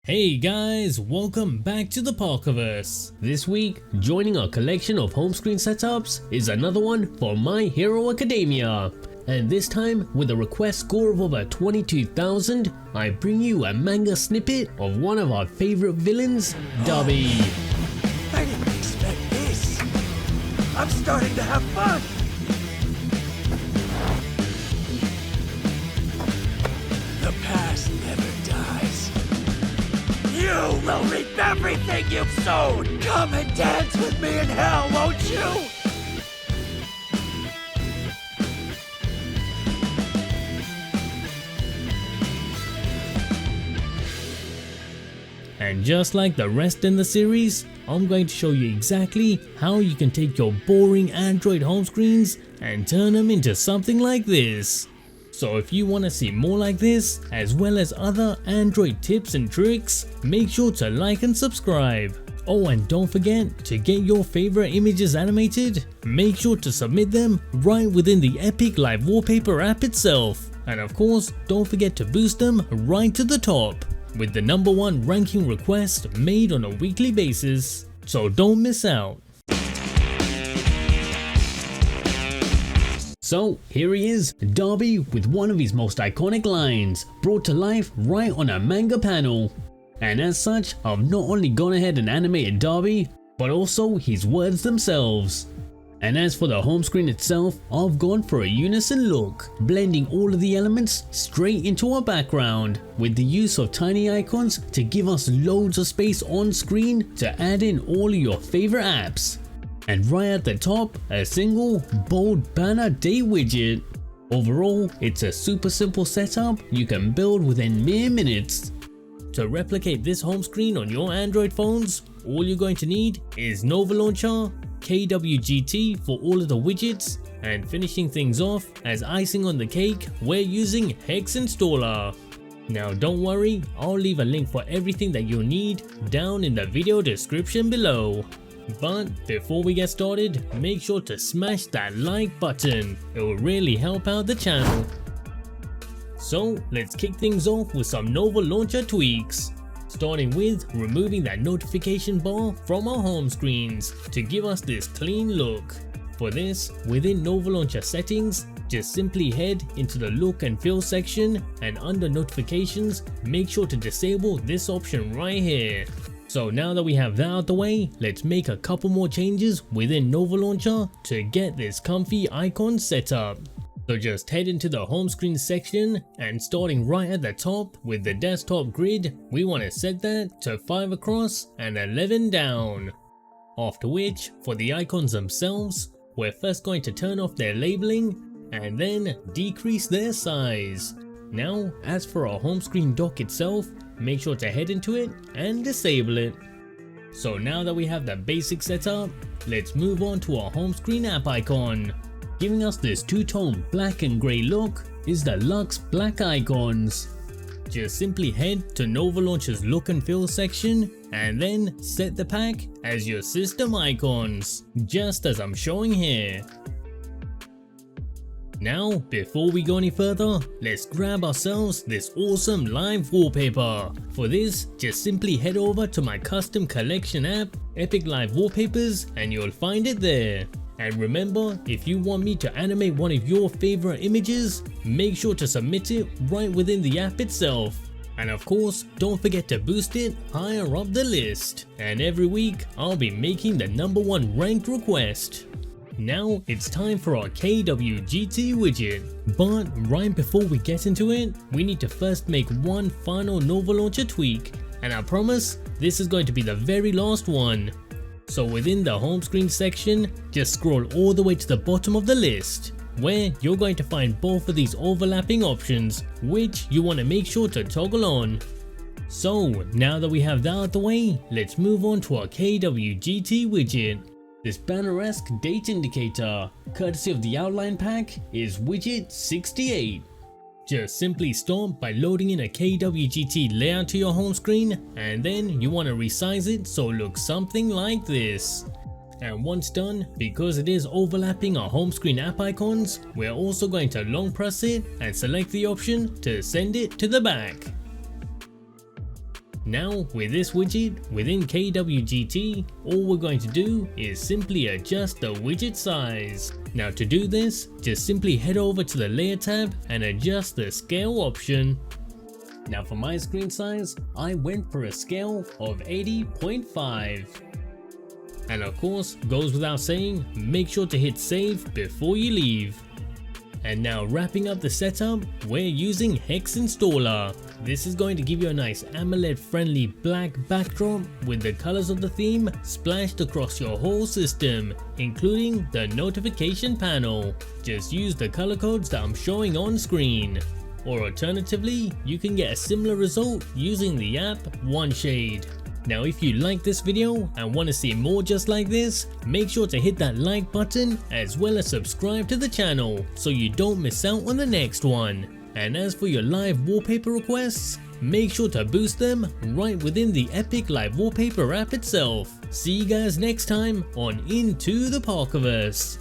Hey guys, welcome back to the Parkerverse. This week, joining our collection of home screen setups is another one for My Hero Academia. And this time, with a request score of over 22,000, I bring you a manga snippet of one of our favorite villains, Dabi. I didn't expect this. I'm starting to have fun. The past never dies. You will reap everything you've sown. Come and dance with me in hell, won't you? And just like the rest in the series, I'm going to show you exactly how you can take your boring Android home screens and turn them into something like this. So if you want to see more like this, as well as other Android tips and tricks, make sure to like and subscribe. Oh, and don't forget to get your favorite images animated, make sure to submit them right within the Epic Live Wallpaper app itself. And of course, don't forget to boost them right to the top, with the #1 ranking request made on a weekly basis, so don't miss out. So here he is, Dabi, with one of his most iconic lines, brought to life right on a manga panel. And as such, I've not only gone ahead and animated Dabi, but also his words themselves. And as for the home screen itself, I've gone for a unison look, blending all of the elements straight into our background, with the use of tiny icons to give us loads of space on screen to add in all of your favorite apps. And right at the top, a single bold banner date widget. Overall, it's a super simple setup you can build within mere minutes. To replicate this home screen on your Android phones, all you're going to need is Nova Launcher, KWGT for all of the widgets, and finishing things off as icing on the cake, we're using Hex Installer. Now don't worry, I'll leave a link for everything that you'll need down in the video description below. But before we get started, make sure to smash that like button, it will really help out the channel. So let's kick things off with some Nova Launcher tweaks. Starting with removing that notification bar from our home screens to give us this clean look. For this, within Nova Launcher settings, just simply head into the look and feel section, and under notifications, make sure to disable this option right here. So now that we have that out the way, let's make a couple more changes within Nova Launcher to get this comfy icon set up. So just head into the home screen section, and starting right at the top with the desktop grid, we want to set that to 5 across and 11 down. After which, for the icons themselves, we're first going to turn off their labeling and then decrease their size. Now, as for our home screen dock itself, make sure to head into it and disable it. So now that we have the basic setup, let's move on to our home screen app icon. Giving us this two-tone black and grey look is the Lux Black icons. Just simply head to Nova Launcher's look and feel section and then set the pack as your system icons, just as I'm showing here. Now, before we go any further, let's grab ourselves this awesome live wallpaper. For this, just simply head over to my custom collection app, Epic Live Wallpapers, and you'll find it there. And remember, if you want me to animate one of your favorite images, make sure to submit it right within the app itself. And of course, don't forget to boost it higher up the list. And every week, I'll be making the #1 ranked request. Now it's time for our KWGT widget, but right before we get into it, we need to first make one final Nova Launcher tweak, and I promise this is going to be the very last one. So within the home screen section, just scroll all the way to the bottom of the list, where you're going to find both of these overlapping options, which you want to make sure to toggle on. So now that we have that out the way, let's move on to our KWGT widget. This banner-esque date indicator, courtesy of the outline pack, is widget 68. Just simply start by loading in a KWGT layout to your home screen, and then you want to resize it so it looks something like this. And once done, because it is overlapping our home screen app icons, we're also going to long press it and select the option to send it to the back. Now with this widget within KWGT, all we're going to do is simply adjust the widget size. Now to do this, just simply head over to the layer tab and adjust the scale option. Now for my screen size, I went for a scale of 80.5. And of course, goes without saying, make sure to hit save before you leave. And now wrapping up the setup, we're using Hex Installer. This is going to give you a nice AMOLED friendly black backdrop with the colors of the theme splashed across your whole system, including the notification panel. Just use the color codes that I'm showing on screen. Or alternatively, you can get a similar result using the app OneShade. Now if you like this video and want to see more just like this, make sure to hit that like button as well as subscribe to the channel so you don't miss out on the next one. And as for your live wallpaper requests, make sure to boost them right within the Epic Live Wallpaper app itself. See you guys next time on Into the Parkerverse.